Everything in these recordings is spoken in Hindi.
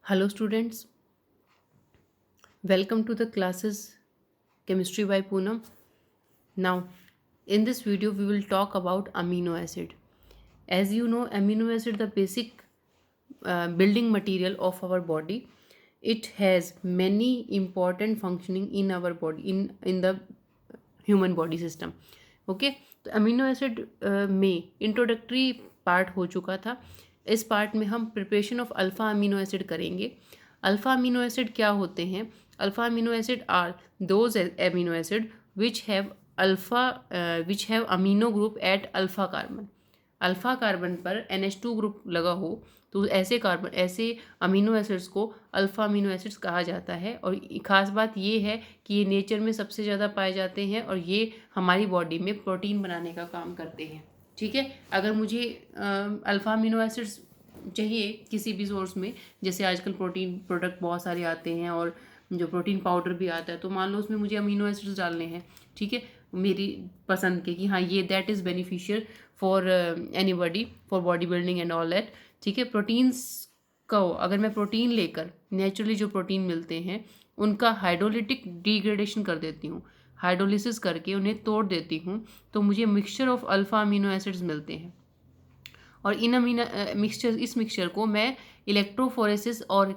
Hello students, welcome to the classes Chemistry by Poonam. Now, in this video we will talk about amino acid. As you know, amino acid the basic building material of our body. It has many important functioning in our body in the human body system. Okay, तो अमीनो एसिड में इंट्रोडक्टरी पार्ट हो चुका था. इस पार्ट में हम preparation of alpha amino acid करेंगे. अल्फ़ा अमीनो एसिड क्या होते हैं? Alpha amino acid are those amino acid which have amino group at alpha carbon. Alpha carbon पर NH2 ग्रुप लगा हो तो ऐसे अमीनो एसिड्स को अल्फ़ा अमीनो एसिड्स कहा जाता है. और ख़ास बात ये है कि ये नेचर में सबसे ज़्यादा पाए जाते हैं और ये हमारी बॉडी में प्रोटीन बनाने का काम करते हैं. ठीक है, अगर मुझे अल्फ़ा अमीनो एसिड्स चाहिए किसी भी सोर्स में, जैसे आजकल प्रोटीन प्रोडक्ट बहुत सारे आते हैं और जो प्रोटीन पाउडर भी आता है, तो मान लो उसमें मुझे अमीनो एसिड्स डालने हैं. ठीक है, मेरी पसंद के कि हाँ ये that is beneficial for anybody for body building and all that. ठीक है, प्रोटीन्स का अगर मैं प्रोटीन लेकर नेचुरली जो प्रोटीन मिलते हैं उनका हाइड्रोलिटिक डिग्रेडेशन कर देती हूँ, हाइड्रोलिसिस करके उन्हें तोड़ देती हूँ, तो मुझे mixture of alpha amino acids मिलते हैं. और इस मिक्सचर को मैं इलेक्ट्रोफोरेसिस और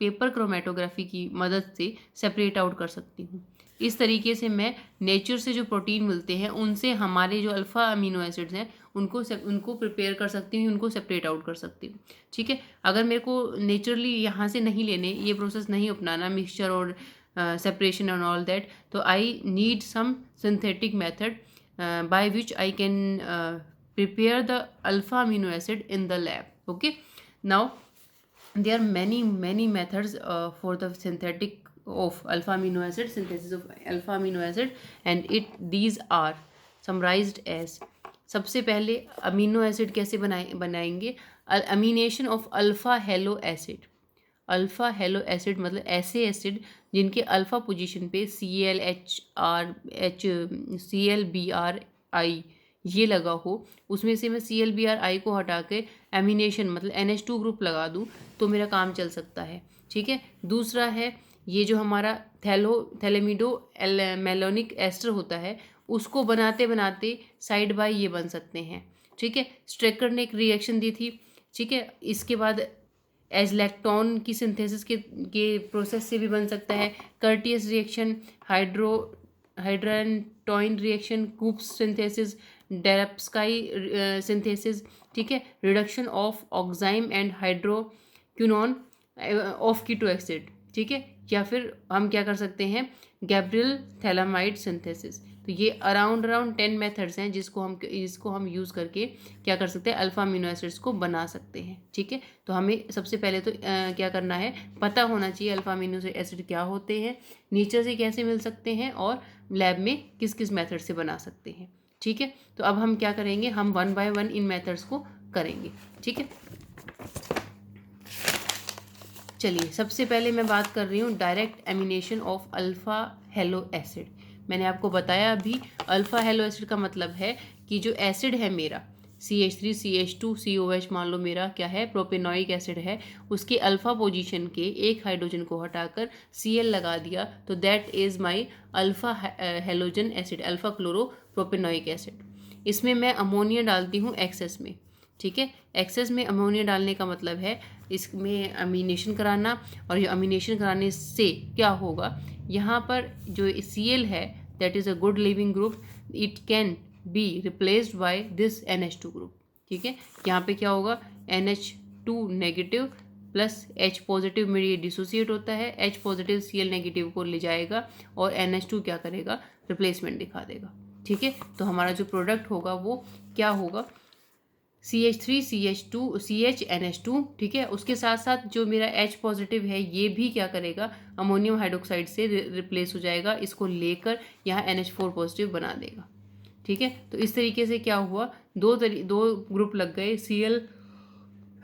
पेपर क्रोमेटोग्राफी की मदद से सेपरेट आउट कर सकती हूँ. इस तरीके से मैं नेचर से जो प्रोटीन मिलते हैं उनसे हमारे जो अल्फ़ा अमीनो एसिड्स हैं उनको प्रिपेयर कर सकती हूँ, उनको सेपरेट आउट कर सकती हूँ. ठीक है, अगर मेरे को नेचुरली यहाँ से नहीं लेने, ये प्रोसेस नहीं अपनाना मिक्सचर और सेपरेशन एंड ऑल दैट, तो I need some synthetic method by which I can prepare the alpha amino acid in the lab. Okay, now there are many methods for the synthetic of alpha amino acid, synthesis of alpha amino acid, and these are summarized as. सबसे पहले अमीनो एसिड कैसे बनाएंगे? Amination of alpha halo acid. Alpha halo acid मतलब ऐसे एसिड जिनके अल्फ़ा पोजीशन पे ClBrI ये लगा हो, उसमें से मैं ClBrI को हटा के एमिनेशन मतलब NH2 ग्रुप लगा दूँ तो मेरा काम चल सकता है. ठीक है, दूसरा है ये जो हमारा थैलेमिडो मेलोनिक एस्टर होता है, उसको बनाते बनाते साइड बाय ये बन सकते हैं. ठीक है, स्ट्रेकर ने एक रिएक्शन दी थी. ठीक है, इसके बाद एजलैक्टोन की सिंथेसिस के प्रोसेस से भी बन सकता है. Curtius reaction, hydantoin reaction, Knoop's synthesis, Darapsky synthesis. ठीक है, reduction of oxime and hydroquinone of keto acid. ठीक है, या फिर हम क्या कर सकते हैं, गैब्रियल थैलामाइड सिंथेसिस. तो ये अराउंड 10 मेथड्स हैं जिसको हम यूज़ करके क्या कर सकते हैं, अल्फ़ा अमीनो एसिड्स को बना सकते हैं. ठीक है, तो हमें सबसे पहले तो क्या करना है, पता होना चाहिए अल्फ़ा अमीनो एसिड क्या होते हैं, नेचर से कैसे मिल सकते हैं और लैब में किस किस मेथड से बना सकते हैं. ठीक है, तो अब हम क्या करेंगे, हम 1 by 1 इन मेथड्स को करेंगे. ठीक है, चलिए सबसे पहले मैं बात कर रही हूँ direct amination of alpha halo acid. मैंने आपको बताया अभी अल्फ़ा हेलो एसिड का मतलब है कि जो एसिड है मेरा CH3 CH2 COH मान लो मेरा क्या है, प्रोपेनोइक एसिड है, उसके अल्फ़ा पोजीशन के एक हाइड्रोजन को हटाकर Cl लगा दिया तो that is my alpha halogen acid, alpha chloro propanoic acid. इसमें मैं अमोनिया डालती हूँ एक्सेस में. ठीक है, एक्सेस में अमोनिया डालने का मतलब है इसमें अमीनेशन कराना, और ये अमीनेशन कराने से क्या होगा, यहाँ पर जो Cl है that is a good leaving group, it can be replaced by this NH2 group. ठीक है, यहाँ पे क्या होगा, NH2 negative plus H positive में ये डिसोसिएट होता है, H पॉजिटिव Cl नेगेटिव को ले जाएगा और NH2 क्या करेगा, रिप्लेसमेंट दिखा देगा. ठीक है, तो हमारा जो प्रोडक्ट होगा वो क्या होगा, CH3 CH2 CHNH2. ठीक है, उसके साथ साथ जो मेरा H पॉजिटिव है ये भी क्या करेगा, अमोनियम हाइड्रोक्साइड से रिप्लेस हो जाएगा, इसको लेकर यहाँ NH4 पॉजिटिव बना देगा. ठीक है, तो इस तरीके से क्या हुआ, दो ग्रुप लग गए, Cl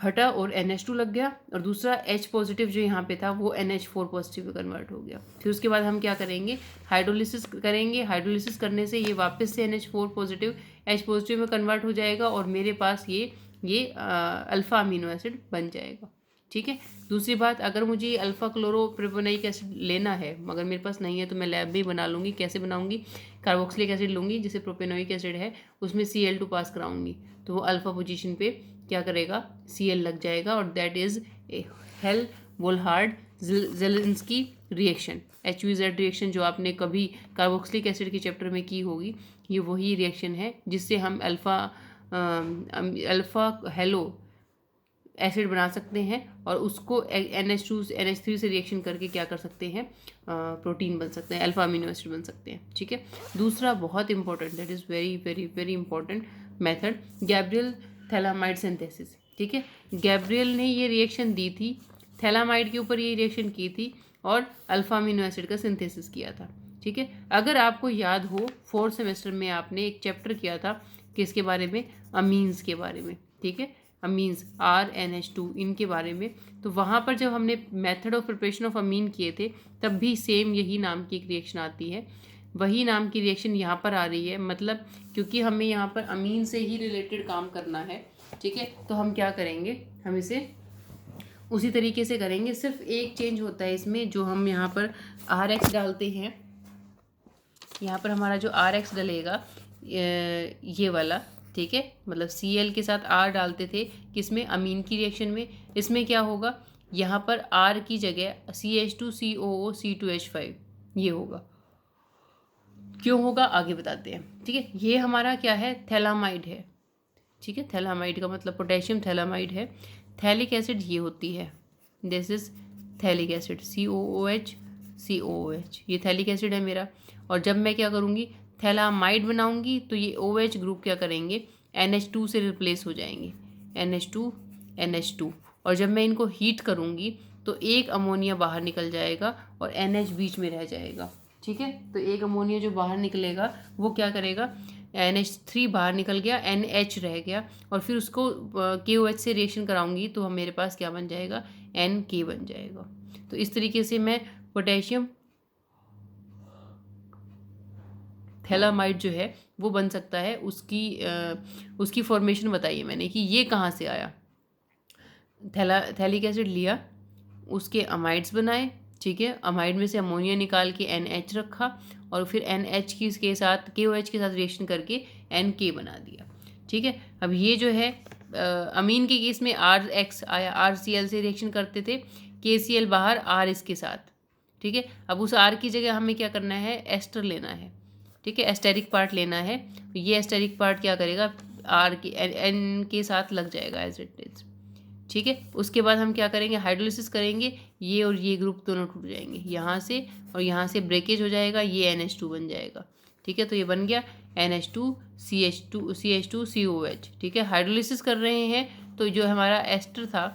हटा और NH2 लग गया, और दूसरा H पॉजिटिव जो यहाँ पे था वो NH4 पॉजिटिव में कन्वर्ट हो गया. फिर उसके बाद हम क्या करेंगे, हाइड्रोलिसिस करेंगे. हाइड्रोलिसिस करने से ये वापस से NH4 पॉजिटिव H पॉजिटिव में कन्वर्ट हो जाएगा और मेरे पास ये अल्फ़ा अमीनो एसिड बन जाएगा. ठीक है। दूसरी बात, अगर मुझे अल्फ़ा क्लोरोप्रोपेनोइक एसिड लेना है मगर मेरे पास नहीं है तो मैं लैब में ही बना लूँगी। कैसे बनाऊँगी? कार्बोक्सिलिक एसिड लूँगी जिसे प्रोपेनोइक एसिड है, उसमें Cl2 पास कराऊँगी तो वो अल्फ़ा पोजीशन पे क्या करेगा, Cl लग जाएगा और that is a Hell Volhard Zelinsky reaction, HVZ reaction जो आपने कभी कार्बोक्सिलिक एसिड के चैप्टर में की होगी। ये वही रिएक्शन है जिससे हम अल्फ़ा हेलो एसिड बना सकते हैं और उसको NH2 NH3 से रिएक्शन करके क्या कर सकते हैं, प्रोटीन बन सकते हैं, अल्फा अमीनो एसिड बन सकते हैं। ठीक है। दूसरा बहुत important, that is very very very important method, Gabriel phthalimide synthesis. ठीक है। गैब्रियल ने ये रिएक्शन दी थी, थैलामाइड के ऊपर ये रिएक्शन की थी और अल्फा अमीनो एसिड का सिंथेसिस किया था। ठीक है। अगर आपको याद हो 4th सेमेस्टर में आपने एक चैप्टर किया था किसके बारे में, अमीन्स के बारे में। ठीक है, अमीन्स RNH2 इनके बारे में। तो वहाँ पर जब हमने मेथड ऑफ प्रिपरेशन ऑफ अमीन किए थे तब भी सेम यही नाम की एक रिएक्शन आती है, वही नाम की रिएक्शन यहाँ पर आ रही है। मतलब क्योंकि हमें यहाँ पर अमीन से ही रिलेटेड काम करना है। ठीक है, तो हम क्या करेंगे, हम इसे उसी तरीके से करेंगे। सिर्फ एक चेंज होता है इसमें, जो हम यहाँ पर RX डालते हैं, यहाँ पर हमारा जो RX डलेगा ये वाला, ठीक है, मतलब Cl के साथ R डालते थे किसमें, अमीन की रिएक्शन में। इसमें क्या होगा, यहाँ पर R की जगह CH2COO C2H5 ये होगा। क्यों होगा आगे बताते हैं। ठीक है, ये हमारा क्या है, थैलामाइड है। ठीक है, थैलामाइड का मतलब पोटेशियम थैलामाइड है। थैलिक एसिड ये होती है, this is phthalic acid, COOH ये थैलिक एसिड है मेरा। और जब मैं क्या करूँगी, थैलामाइड बनाऊंगी तो ये OH ग्रुप क्या करेंगे, NH2 से रिप्लेस हो जाएंगे, NH2 और जब मैं इनको हीट करूँगी तो एक अमोनिया बाहर निकल जाएगा और NH बीच में रह जाएगा। ठीक है, तो एक अमोनिया जो बाहर निकलेगा वो क्या करेगा, NH3 बाहर निकल गया, NH रह गया और फिर उसको KOH से रिएक्शन कराऊंगी तो मेरे पास क्या बन जाएगा, NK बन जाएगा। तो इस तरीके से मैं पोटेशियम थैलामाइड जो है वो बन सकता है। उसकी फॉर्मेशन बताइए मैंने कि ये कहाँ से आया। थैलिक एसिड लिया, उसके अमाइड्स बनाए। ठीक है, अमाइड में से अमोनिया निकाल के NH रखा और फिर NH के साथ KOH के साथ रिएक्शन करके NK बना दिया। ठीक है, अब ये जो है अमीन के केस में RX आया, RCl से रिएक्शन करते थे, KCl बाहर, R इसके साथ। ठीक है, अब उस R की जगह हमें क्या करना है, एस्टर लेना है। ठीक है, एस्टेरिक पार्ट लेना है। ये एस्टेरिक पार्ट क्या करेगा, R के N के साथ लग जाएगा एज इट इज। ठीक है, उसके बाद हम क्या करेंगे, हाइड्रोलिसिस करेंगे, ये और ये ग्रुप दोनों टूट जाएंगे, यहाँ से और यहाँ से ब्रेकेज हो जाएगा, ये NH2 बन जाएगा। ठीक है, तो ये बन गया NH2 CH2 COH। ठीक है, हाइड्रोलिसिस कर रहे हैं तो जो हमारा एस्टर था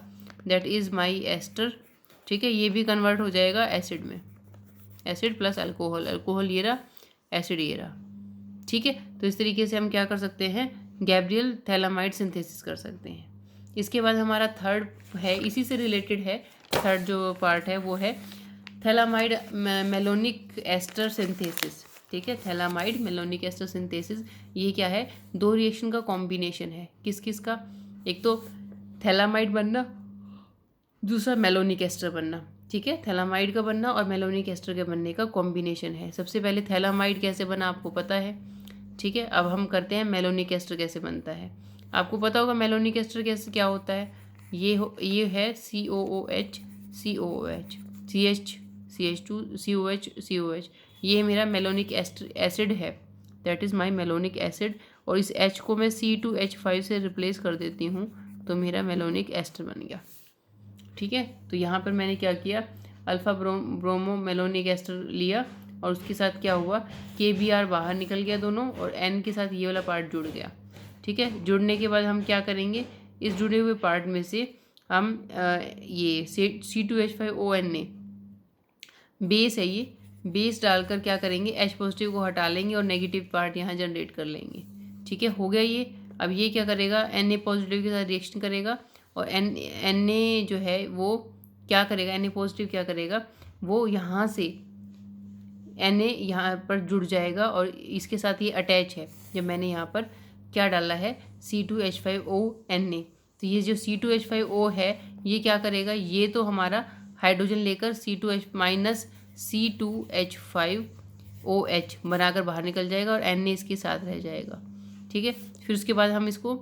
दैट इज़ माई एस्टर। ठीक है, ये भी कन्वर्ट हो जाएगा एसिड में, एसिड प्लस अल्कोहल, अल्कोहल ये रहा, एसिड ये रहा। ठीक है, तो इस तरीके से हम क्या कर सकते हैं, गैब्रियल थैलामाइड सिंथेसिस कर सकते हैं। इसके बाद हमारा थर्ड है, इसी से रिलेटेड है, थर्ड जो पार्ट है वो है थैलामाइड मेलोनिक एस्टर सिंथेसिस। ठीक है, थैलामाइड मेलोनिक एस्टर सिंथेसिस ये क्या है, दो रिएक्शन का कॉम्बिनेशन है। किस किस का, एक तो थैलामाइड बनना, दूसरा मेलोनिक एस्टर बनना। ठीक है, थैलामाइड का बनना और मेलोनिक एस्टर के बनने का कॉम्बिनेशन है। सबसे पहले थैलामाइड कैसे बना आपको पता है। ठीक है, अब हम करते हैं मेलोनिक एस्टर कैसे बनता है। आपको पता होगा मेलोनिक एस्टर कैसे क्या होता है, ये है COOH CH2 COH ये मेरा मेलोनिक एसिड है, that is my malonic acid. और इस H को मैं C2H5 से रिप्लेस कर देती हूँ तो मेरा मेलोनिक एस्टर बन गया। ठीक है, तो यहाँ पर मैंने क्या किया, अल्फ़ा ब्रोमो मेलोनिक एस्टर लिया और उसके साथ क्या हुआ, KBr बाहर निकल गया दोनों और N के साथ ये वाला पार्ट जुड़ गया। ठीक है, जुड़ने के बाद हम क्या करेंगे, इस जुड़े हुए पार्ट में से हम ये C2H5ON ने बेस है, ये बेस डालकर क्या करेंगे, H पॉजिटिव को हटा लेंगे और नेगेटिव पार्ट यहाँ जनरेट कर लेंगे। ठीक है, हो गया ये। अब ये क्या करेगा, Na पॉजिटिव के साथ रिएक्शन करेगा और Na जो है वो क्या करेगा, Na पॉजिटिव क्या करेगा, वो यहाँ से Na यहाँ पर जुड़ जाएगा और इसके साथ ये अटैच है। जब मैंने यहाँ पर क्या डाला है, C2H5O Na, तो ये जो C2H5O है ये क्या करेगा, ये तो हमारा हाइड्रोजन लेकर C2H माइनस C2H5OH बनाकर बाहर निकल जाएगा और Na इसके साथ रह जाएगा। ठीक है, फिर उसके बाद हम इसको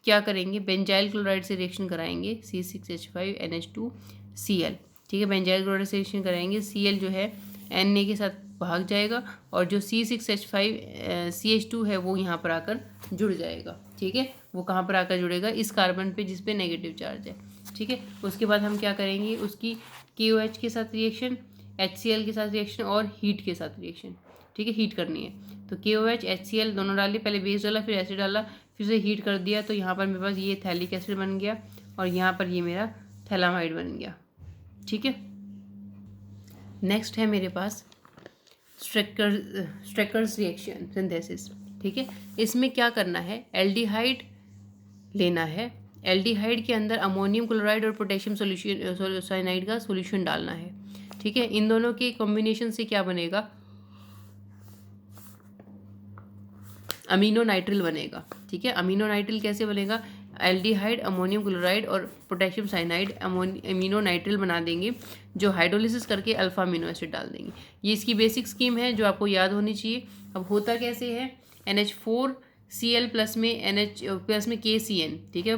क्या करेंगे, बेंजाइल क्लोराइड से रिएक्शन कराएंगे C6H5NH2Cl। ठीक है, बेंजाइल क्लोराइड से रिएक्शन कराएंगे, Cl जो है Na के साथ भाग जाएगा और जो C6H5CH2 है वो यहाँ पर आकर जुड़ जाएगा। ठीक है, वो कहाँ पर आकर जुड़ेगा, इस कार्बन पे जिस पे नेगेटिव चार्ज है। ठीक है, उसके बाद हम क्या करेंगे, उसकी KOH के साथ रिएक्शन, HCl के साथ रिएक्शन और हीट के साथ रिएक्शन। ठीक है, हीट करनी है तो KOH HCl दोनों डाले, पहले बेस डाला फिर एसिड डाला, फिर से हीट कर दिया, तो यहाँ पर मेरे पास ये थैलिक एसिड बन गया और यहाँ पर ये मेरा थैलामाइड बन गया। ठीक है, नेक्स्ट है मेरे पास स्ट्रेकर्स रिएक्शन सिंथेसिस। ठीक है, इसमें क्या करना है, एल्डिहाइड लेना है, एल्डिहाइड के अंदर अमोनियम क्लोराइड और पोटेशियम सोल्यूशन साइनाइड का सॉल्यूशन डालना है। ठीक है, इन दोनों के कॉम्बिनेशन से क्या बनेगा, अमीनो नाइट्रिल बनेगा। ठीक है, अमीनो नाइट्रिल कैसे बनेगा, एल्डिहाइड अमोनियम क्लोराइड और पोटेशियम साइनाइड अमीनो नाइट्रिल बना देंगे, जो हाइड्रोलिसिस करके अल्फा अमीनो एसिड डाल देंगे। ये इसकी बेसिक स्कीम है जो आपको याद होनी चाहिए। अब होता कैसे है, NH4Cl प्लस में NH प्लस में KCN, ठीक है,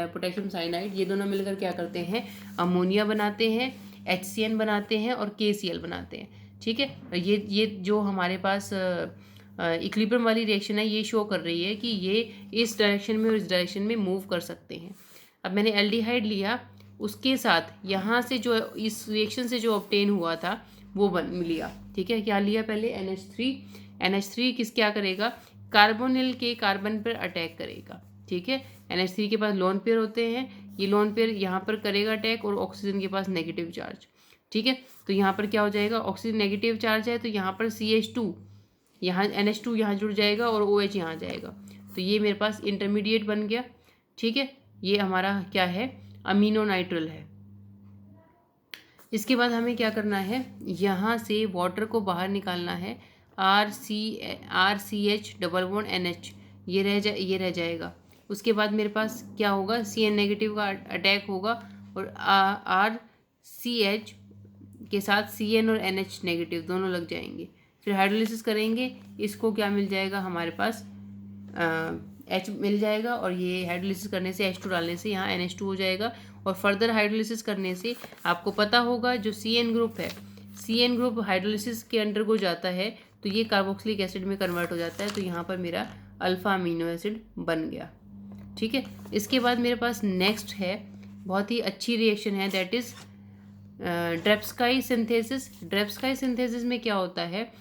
पोटेशियम साइनाइड, ये दोनों मिलकर क्या करते हैं, अमोनिया बनाते हैं, HCN बनाते हैं और KCl बनाते हैं। ठीक है, ये जो हमारे पास इक्विलिब्रियम वाली रिएक्शन है, ये शो कर रही है कि ये इस डायरेक्शन में और इस डायरेक्शन में मूव कर सकते हैं। अब मैंने एल्डिहाइड लिया, उसके साथ यहाँ से जो इस रिएक्शन से जो ऑब्टेन हुआ था वो लिया। ठीक है, क्या लिया, पहले NH3 क्या करेगा, कार्बोनिल के कार्बन पर अटैक करेगा। ठीक है, NH3 के पास लोन पेयर होते हैं, ये लोन पेयर यहाँ पर करेगा अटैक और ऑक्सीजन के पास नेगेटिव चार्ज। ठीक है, तो यहाँ पर क्या हो जाएगा, ऑक्सीजन नेगेटिव चार्ज है तो यहाँ पर CH2, यहाँ NH2 यहाँ जुड़ जाएगा और OH यहाँ जाएगा, तो ये मेरे पास इंटरमीडिएट बन गया। ठीक है, ये हमारा क्या है, अमीनो नाइट्रिल है। इसके बाद हमें क्या करना है, यहाँ से वाटर को बाहर निकालना है, RCH डबल बॉन्ड NH, ये रह जाएगा। उसके बाद मेरे पास क्या होगा, CN नेगेटिव का अटैक होगा और RCH के साथ CN और NH नेगेटिव दोनों लग जाएंगे। फिर हाइड्रोलिसिस करेंगे, इसको क्या मिल जाएगा, हमारे पास H मिल जाएगा और ये हाइड्रोलिसिस करने से H2 डालने से यहाँ NH2 हो जाएगा। और फर्दर हाइड्रोलिसिस करने से आपको पता होगा जो CN ग्रुप है, CN ग्रुप हाइड्रोलिसिस के अंडर को जाता है तो ये कार्बोक्सिलिक एसिड में कन्वर्ट हो जाता है, तो यहाँ पर मेरा अल्फा अमीनो एसिड बन गया। ठीक है, इसके बाद मेरे पास नेक्स्ट है, बहुत ही अच्छी रिएक्शन है, दैट इज़ ड्रेप्स्काई सिंथेसिस। ड्रेप्स्काई सिंथेसिस में क्या होता है,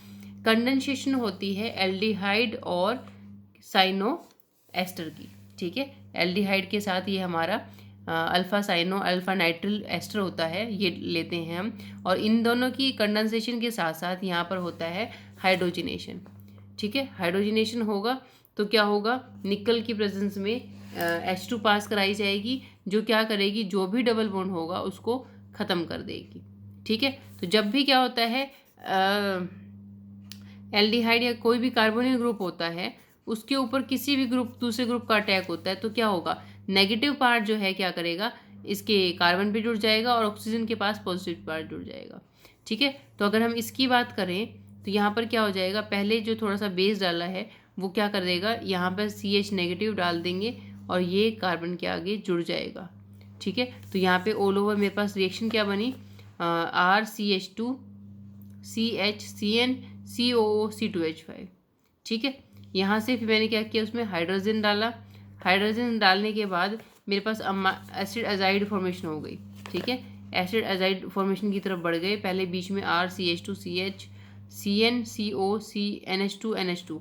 कंडेंसेशन होती है एल्डिहाइड और साइनो एस्टर की। ठीक है, एल्डिहाइड के साथ ये हमारा alpha cyano alpha nitrile ester होता है, ये लेते हैं हम, और इन दोनों की कंडेंसेशन के साथ साथ यहाँ पर होता है हाइड्रोजिनेशन। ठीक है, हाइड्रोजिनेशन होगा तो क्या होगा, निकल की प्रेजेंस में H2 पास कराई जाएगी, जो क्या करेगी, जो भी डबल बॉन्ड होगा उसको ख़त्म कर देगी। ठीक है, तो जब भी क्या होता है, एल्डिहाइड या कोई भी कार्बोनिल ग्रुप होता है, उसके ऊपर किसी भी ग्रुप दूसरे ग्रुप का अटैक होता है, तो क्या होगा, नेगेटिव पार्ट जो है क्या करेगा, इसके कार्बन पे जुड़ जाएगा और ऑक्सीजन के पास पॉजिटिव पार्ट जुड़ जाएगा। ठीक है, तो अगर हम इसकी बात करें तो यहाँ पर क्या हो जाएगा, पहले जो थोड़ा सा बेस डाला है वो क्या कर देगा, यहाँ पर CH नेगेटिव डाल देंगे और ये कार्बन के आगे जुड़ जाएगा। ठीक है, तो यहाँ पे ऑल ओवर मेरे पास रिएक्शन क्या बनी, RCH2 CH CN COO C2H5। ठीक है, यहाँ से फिर मैंने क्या किया, उसमें हाइड्रोजन डाला, हाइड्रोजन डालने के बाद मेरे पास एसिड एजाइड फॉर्मेशन हो गई। ठीक है, एसिड एजाइड फॉर्मेशन की तरफ बढ़ गए, पहले बीच में RCH2 CH CN CO C NH2 NH2।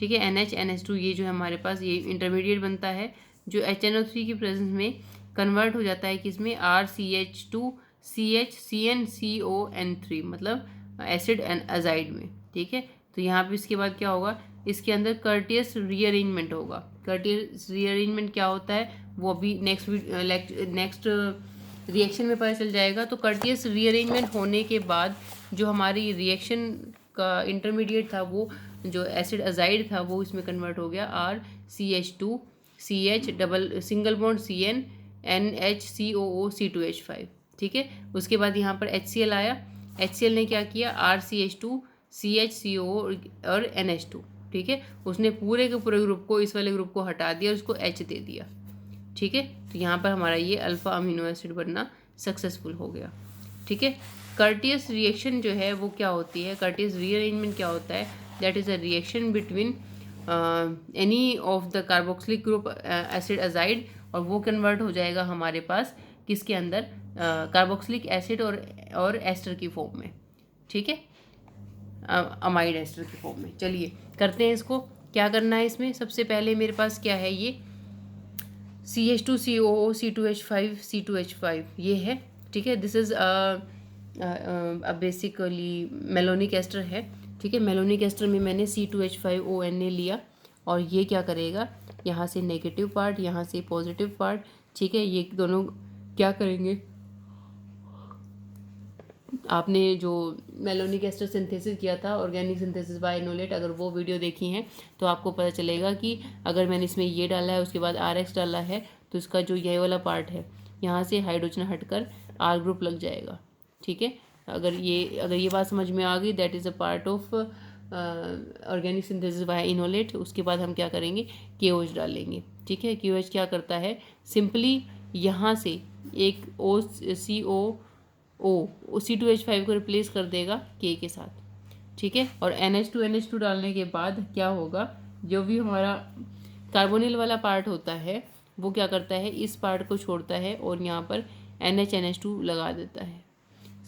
ठीक है, NH NH2 ये जो है हमारे पास ये इंटरमीडिएट बनता है, जो HNO3 की प्रेजेंस में कन्वर्ट हो जाता है किसमें, RCH2 CH CN CO N3, मतलब एसिड एजाइड में। ठीक है, तो यहाँ पे इसके बाद क्या होगा, इसके अंदर कर्टियस रीअरेंजमेंट होगा। कर्टियस रीअरेंजमेंट क्या होता है वो अभी नेक्स्ट रिएक्शन में पता चल जाएगा। तो कर्टियस रीअरेंजमेंट होने के बाद जो हमारी रिएक्शन का इंटरमीडिएट था, वो जो एसिड एजाइड था वो इसमें कन्वर्ट हो गया, RCH2 CH double single bond CN NHCOO C2H5, ठीक है। उसके बाद यहाँ पर HCl आया, HCl ने क्या किया, RCH2 CHCO और NH2, ठीक है। उसने पूरे के पूरे ग्रुप को, इस वाले ग्रुप को हटा दिया और उसको H दे दिया, ठीक है। तो यहाँ पर हमारा ये अल्फ़ा अमीनो एसिड बनना सक्सेसफुल हो गया, ठीक है। कर्टियस रिएक्शन जो है वो क्या होती है, कर्टियस रीअरेंजमेंट क्या होता है, that is a reaction between any of the carboxylic group acid azide, और वो कन्वर्ट हो जाएगा हमारे पास किसके अंदर, कार्बोक्सिलिक एसिड और एस्टर की फॉर्म में, ठीक है, अमाइड एस्टर की फॉर्म में। चलिए करते हैं इसको, क्या करना है इसमें। सबसे पहले मेरे पास क्या है, ये CH2COO C2H5 C2H5 ये है, ठीक है। This is basically malonic ester है, ठीक है। मेलोनिक एस्टर में मैंने C2H5ON लिया, और ये क्या करेगा, यहाँ से नेगेटिव पार्ट, यहाँ से पॉजिटिव पार्ट, ठीक है। ये दोनों क्या करेंगे, आपने जो मेलोनिक एस्टर सिंथेसिस किया था, ऑर्गेनिक सिंथेसिस बाय इनोलेट, अगर वो वीडियो देखी हैं तो आपको पता चलेगा कि अगर मैंने इसमें ये डाला है, उसके बाद RX डाला है, तो इसका जो ये वाला पार्ट है, यहाँ से हाइड्रोजन हटकर R ग्रुप लग जाएगा, ठीक है। अगर ये बात समझ में आ गई, that is a part of organic synthesis by enolate. उसके बाद हम क्या करेंगे, KOH डालेंगे, ठीक है। KOH क्या करता है, सिंपली यहाँ से एक C2H5 को रिप्लेस कर देगा K के साथ, ठीक है। और NH2 डालने के बाद क्या होगा, जो भी हमारा कार्बोनिल वाला पार्ट होता है वो क्या करता है, इस पार्ट को छोड़ता है और यहाँ पर NH2 लगा देता है।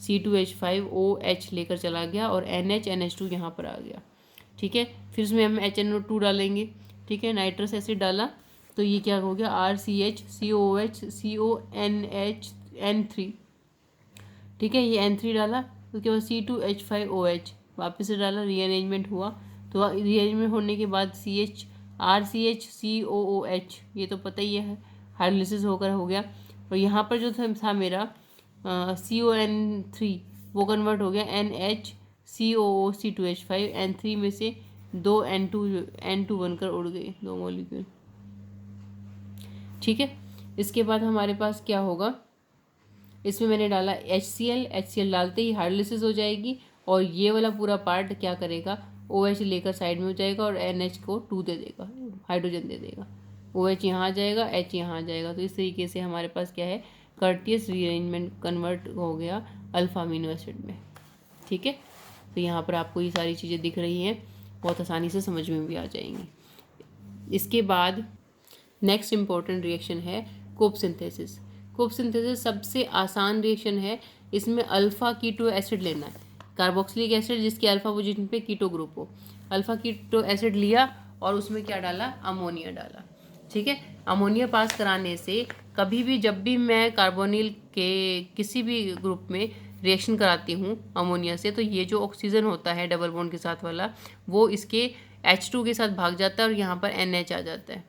C2H5OH लेकर चला गया और NH2 यहाँ पर आ गया, ठीक है। फिर इसमें हम HNO2 डालेंगे, ठीक है। नाइट्रस एसिड डाला तो ये क्या हो गया, RCH COOH CONHN3, ठीक है। ये N3 डाला, उसके बाद C2H5OH वापस से डाला, रीअरेंजमेंट हुआ। तो रीअरेंजमेंट होने के बाद RCH COOH, ये तो पता ही है, हाइड्रोलिसिस होकर हो गया। और यहाँ पर जो था मेरा CON3, वो कन्वर्ट हो गया NHCOOC2H5, N3 में से दो N2 बनकर उड़ गए, दो मॉलिक्यूल, ठीक है। इसके बाद हमारे पास क्या होगा, इसमें मैंने डाला HCl डालते ही हाइड्रोलिसिस हो जाएगी, और ये वाला पूरा पार्ट क्या करेगा, OH लेकर साइड में हो जाएगा और NH को 2 दे देगा, हाइड्रोजन दे देगा। OH यहाँ आ जाएगा, H यहाँ आ जाएगा। तो इस तरीके से हमारे पास क्या है, कर्टियस रीअरेंजमेंट कन्वर्ट हो गया अल्फा अमीनो एसिड में, ठीक है। तो यहाँ पर आपको ये सारी चीज़ें दिख रही हैं, बहुत आसानी से समझ में भी आ जाएंगी। इसके बाद नेक्स्ट इम्पॉर्टेंट रिएक्शन है कोप सिंथेसिस। कोप सिंथेसिस सबसे आसान रिएक्शन है, इसमें अल्फ़ा कीटो एसिड लेना है, कार्बोक्सिलिक एसिड जिसके अल्फ़ा पोजीशन पे कीटो ग्रुप हो। अल्फ़ा कीटो एसिड लिया और उसमें क्या डाला, अमोनिया डाला, ठीक है। अमोनिया पास कराने से कभी भी जब भी मैं कार्बोनिल के किसी भी ग्रुप में रिएक्शन कराती हूँ अमोनिया से, तो ये जो ऑक्सीजन होता है डबल बॉन्ड के साथ वाला, वो इसके H2 के साथ भाग जाता है और यहाँ पर NH आ जाता है,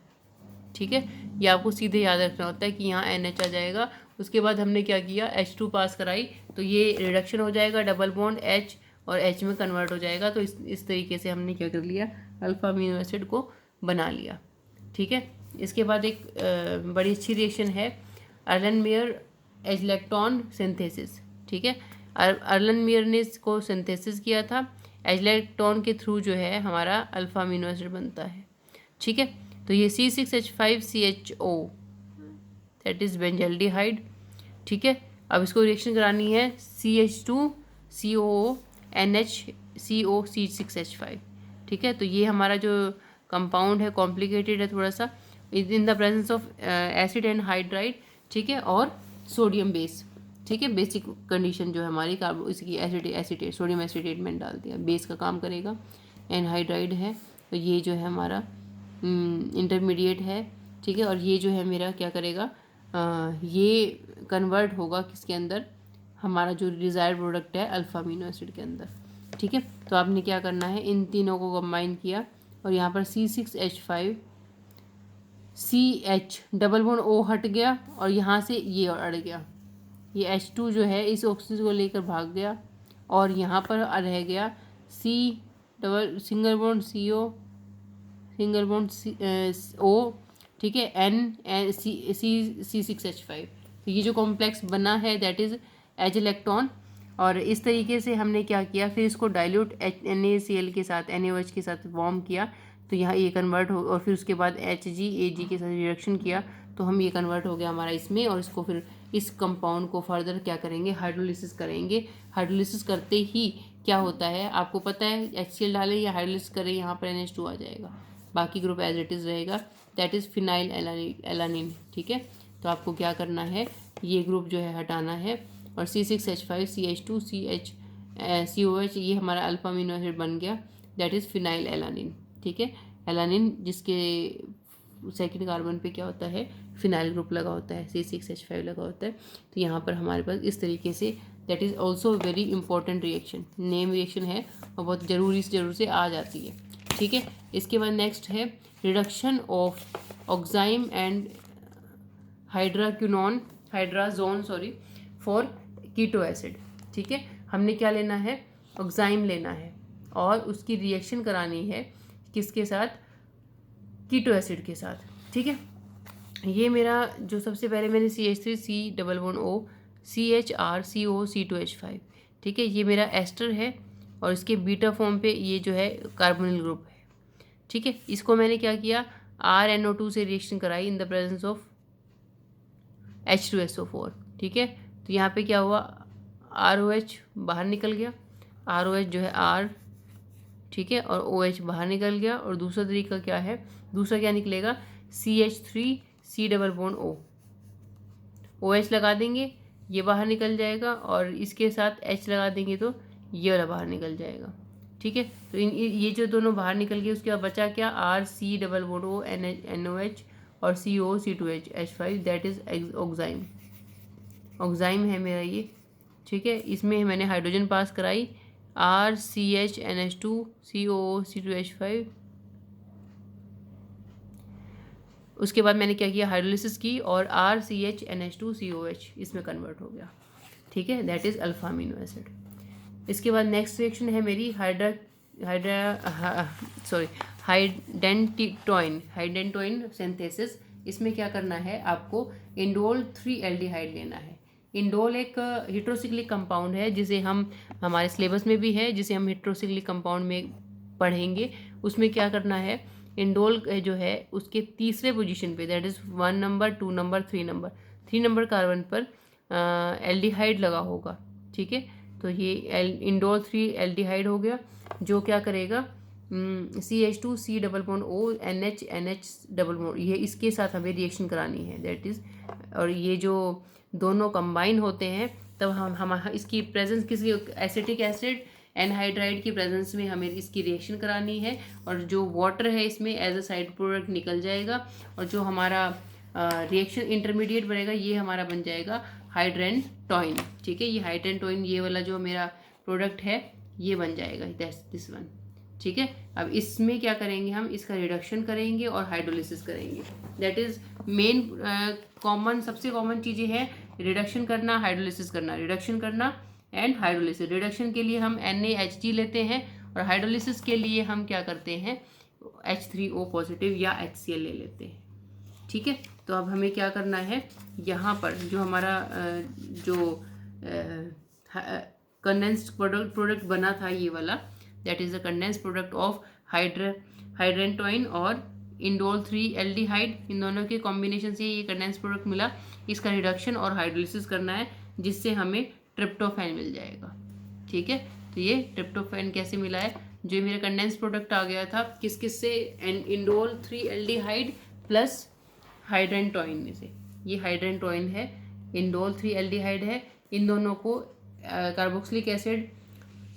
ठीक है। ये आपको सीधे याद रखना होता है कि यहाँ NH आ जाएगा। उसके बाद हमने क्या किया, H2 पास कराई, तो ये रिडक्शन हो जाएगा, डबल बॉन्ड H और H में कन्वर्ट हो जाएगा। तो इस तरीके से हमने क्या कर लिया, अल्फ़ा अमीनो एसिड को बना लिया, ठीक है। इसके बाद एक बड़ी अच्छी रिएक्शन है अर्लन-मेयर एज़लेक्टॉन सिंथेसिस, ठीक है। अर्लन-मेयर ने इसको सिंथेसिस किया था, एज़लेक्टॉन के थ्रू जो है हमारा अल्फ़ा अमीनो एसिड बनता है, ठीक है। तो ये C6H5CHO, दैट इज़ बेंजल्डिहाइड, ठीक है। अब इसको रिएक्शन करानी है CH2COO NHCOC6H5, ठीक है। तो ये हमारा जो कंपाउंड है कॉम्प्लिकेटेड है थोड़ा सा, in the presence of acid and hydride, ठीक है, और सोडियम बेस, ठीक है। बेसिक कंडीशन जो है हमारी कार्बो इसकी एसिटेट सोडियम एसिटेट में डाल दिया, बेस का काम करेगा, एनहाइड्राइड है। तो ये जो है हमारा इंटरमीडिएट है, ठीक है। और ये जो है मेरा क्या करेगा, ये कन्वर्ट होगा किसके अंदर, हमारा जो डिज़ायर्ड प्रोडक्ट है अल्फ़ा अमीनो एसिड के अंदर, ठीक है। तो आपने क्या करना है, इन तीनों को कंबाइन किया और यहाँ पर C6H5CH डबल बॉन्ड O हट गया और यहाँ से ये अड़ गया, ये H2 जो है इस ऑक्सीजन को लेकर भाग गया और यहाँ पर रह गया C double single bond CO single bond O, ठीक है, NC6H5। तो ये जो कॉम्प्लेक्स बना है दैट इज़ एच इलेक्ट्रॉन। और इस तरीके से हमने क्या किया, फिर इसको डाइल्यूट NaCl के साथ NaOH के साथ वार्म किया, तो यहाँ ये कन्वर्ट हो, और फिर उसके बाद HgAg के साथ रिएक्शन किया, तो हम ये कन्वर्ट हो गया हमारा इसमें। और इसको फिर इस कंपाउंड को फर्दर क्या करेंगे, हाइड्रोलिसिस करेंगे। हाइड्रोलिसिस करते ही क्या होता है आपको पता है, HCl डालें या हाइड्रोलिसिस करें, यहाँ पर NH2 आ जाएगा, बाकी ग्रुप एज इट इज़ रहेगा, दैट इज़ फिनाइल एलानिन। ठीक है, तो आपको क्या करना है, ये ग्रुप जो है हटाना है, और C6H5 CH2 COH ये हमारा अल्फा अमीनो एसिड बन गया, दैट इज़ फिनाइल एलानिन। ठीक है, एलानिन जिसके सेकंड कार्बन पे क्या होता है, फिनाइल ग्रुप लगा होता है, C6H5 लगा होता है। तो यहाँ पर हमारे पास इस तरीके से, that is also very important reaction, name reaction है और बहुत ज़रूरी से आ जाती है। ठीक है, इसके बाद नेक्स्ट है reduction of oxime and hydrazone for keto acid. ठीक है, हमने क्या लेना है, ऑक्साइम लेना है और उसकी रिएक्शन करानी है किसके साथ, कीटो एसिड के साथ। ठीक है, ये मेरा जो सबसे पहले मैंने CH3 COO CHR ठीक है, ये मेरा एस्टर है और इसके बीटा फॉर्म पे ये जो है कार्बोनिल ग्रुप है। ठीक है, इसको मैंने क्या किया, RNO2 से रिएक्शन कराई in the presence of H2SO4। ठीक है, तो यहाँ पे क्या हुआ, ROH बाहर निकल गया, ROH जो है R, ठीक है, और OH बाहर निकल गया। और दूसरा तरीका क्या है, दूसरा क्या निकलेगा, CH3C+O, OH लगा देंगे ये बाहर निकल जाएगा, और इसके साथ H लगा देंगे तो ये वाला बाहर निकल जाएगा। ठीक है, तो ये जो दोनों बाहर निकल गए, उसके बाद बचा क्या, RC+O NOH और COC2H5, that is oxime. Oxime है मेरा ये। ठीक है, इसमें मैंने हाइड्रोजन पास कराई, RCH NH2COO उसके बाद मैंने क्या किया, हाइड्रोलिसिस की और RCH NH2COH इसमें कन्वर्ट हो गया। ठीक है, that is alpha amino acid. इसके बाद नेक्स्ट रिएक्शन है मेरी हाइडेंटोइन सिंथेसिस। इसमें क्या करना है आपको, इंडोल 3 एल्डिहाइड लेना है। इंडोल एक हेट्रोसिक्लिक कंपाउंड है जिसे हम, हमारे सिलेबस में भी है, जिसे हम हेट्रोसिक्लिक कंपाउंड में पढ़ेंगे। उसमें क्या करना है, इंडोल जो है उसके तीसरे पोजीशन पे, that is 1 number 2 number 3 number carbon पर एल्डिहाइड लगा होगा। ठीक है, तो ये इंडोल 3 एल्डिहाइड हो गया, जो क्या करेगा, CH2C+O NH ये इसके साथ हमें रिएक्शन करानी है, दैट इज़। और ये जो दोनों कंबाइन होते हैं तब हम इसकी प्रेजेंस, किसी एसिटिक एसिड एनहाइड्राइड की प्रेजेंस में हमें इसकी रिएक्शन करानी है, और जो वाटर है इसमें एज अ साइड प्रोडक्ट निकल जाएगा, और जो हमारा रिएक्शन इंटरमीडिएट बनेगा ये हमारा बन जाएगा हाइड्रेंटोइन। ठीक है, ये हाइड्रेंटोइन ये वाला जो मेरा प्रोडक्ट है ये बन जाएगा, दिस वन। ठीक है, अब इसमें क्या करेंगे, हम इसका रिडक्शन करेंगे और हाइड्रोलिसिस करेंगे, दैट इज़ मेन कॉमन, सबसे कॉमन चीज़ें हैं रिडक्शन करना, हाइड्रोलिसिस करना, रिडक्शन करना एंड हाइड्रोलिसिस। रिडक्शन के लिए हम NaHg लेते हैं और हाइड्रोलिसिस के लिए हम क्या करते हैं, H3O+ या HCl ले लेते हैं। ठीक है, तो अब हमें क्या करना है, यहाँ पर जो हमारा जो कंडेंस्ड प्रोडक्ट बना था ये वाला, that is the condensed product of hydantoin और इंडोल 3 एल्डिहाइड, इन दोनों के कॉम्बिनेशन से ये कंडेंस्ड प्रोडक्ट मिला। इसका रिडक्शन और हाइड्रोलिसिस करना है जिससे हमें ट्रिप्टोफैन मिल जाएगा। ठीक है, तो ये ट्रिप्टोफैन कैसे मिला है, जो मेरा कंडेंस्ड प्रोडक्ट आ गया था किस से, इंडोल 3 एल्डिहाइड प्लस हाइड्रेंटोइन में से, ये हाइड्रेंटोइन है, इंडोल 3 एल्डिहाइड है, इन दोनों को कार्बोक्सिलिक एसिड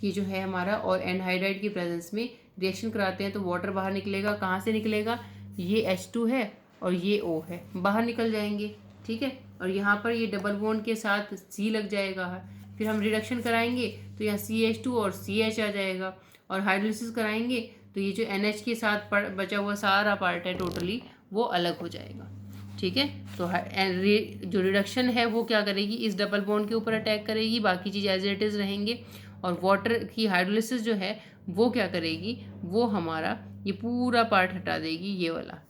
ये जो है हमारा और एनहाइड्राइड की प्रेजेंस में रिएक्शन कराते हैं तो वाटर बाहर निकलेगा। कहाँ से निकलेगा, ये H2 है और ये O है, बाहर निकल जाएंगे। ठीक है, और यहाँ पर ये डबल बॉन्ड के साथ C लग जाएगा, फिर हम रिडक्शन कराएंगे तो यहाँ CH2 और CH आ जाएगा, और हाइड्रोलिसिस कराएंगे तो ये जो NH के साथ बचा हुआ सारा पार्ट है टोटली वो अलग हो जाएगा। ठीक है, तो जो रिडक्शन है वो क्या करेगी, इस डबल बॉन्ड के ऊपर अटैक करेगी, बाकी चीज़ एज इट इज़ रहेंगे, और वाटर की हाइड्रोलिसिस जो है वो क्या करेगी, वो हमारा ये पूरा पार्ट हटा देगी, ये वाला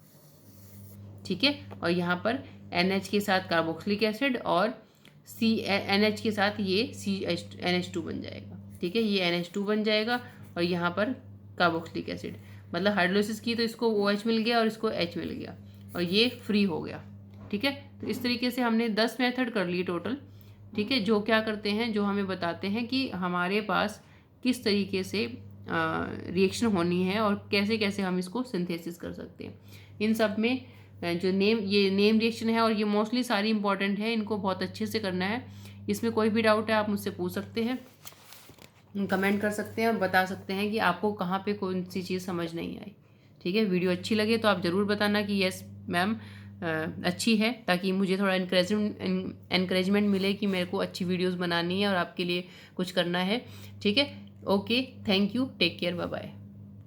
ठीक है। और यहाँ पर NH के साथ कार्बोक्सिलिक एसिड और NH के साथ ये NH2 बन जाएगा, ठीक है। ये NH2 बन जाएगा और यहाँ पर कार्बोक्सिलिक एसिड, मतलब हाइड्रोलिसिस की तो इसको OH मिल गया और इसको H मिल गया और ये फ्री हो गया, ठीक है। तो इस तरीके से हमने 10 मेथड कर लिए टोटल, ठीक है, जो क्या करते हैं, जो हमें बताते हैं कि हमारे पास किस तरीके से रिएक्शन होनी है और कैसे कैसे हम इसको सिंथेसिस कर सकते हैं। इन सब में जो ये नेम रिएक्शन है और ये मोस्टली सारी इंपॉर्टेंट है, इनको बहुत अच्छे से करना है। इसमें कोई भी डाउट है आप मुझसे पूछ सकते हैं, कमेंट कर सकते हैं और बता सकते हैं कि आपको कहाँ पे कौन सी चीज़ समझ नहीं आई, ठीक है। वीडियो अच्छी लगे तो आप ज़रूर बताना कि यस मैम अच्छी है, ताकि मुझे थोड़ा इनकरेजमेंट मिले कि मेरे को अच्छी वीडियोस बनानी है और आपके लिए कुछ करना है, ठीक है। Okay, thank you, take care, bye bye.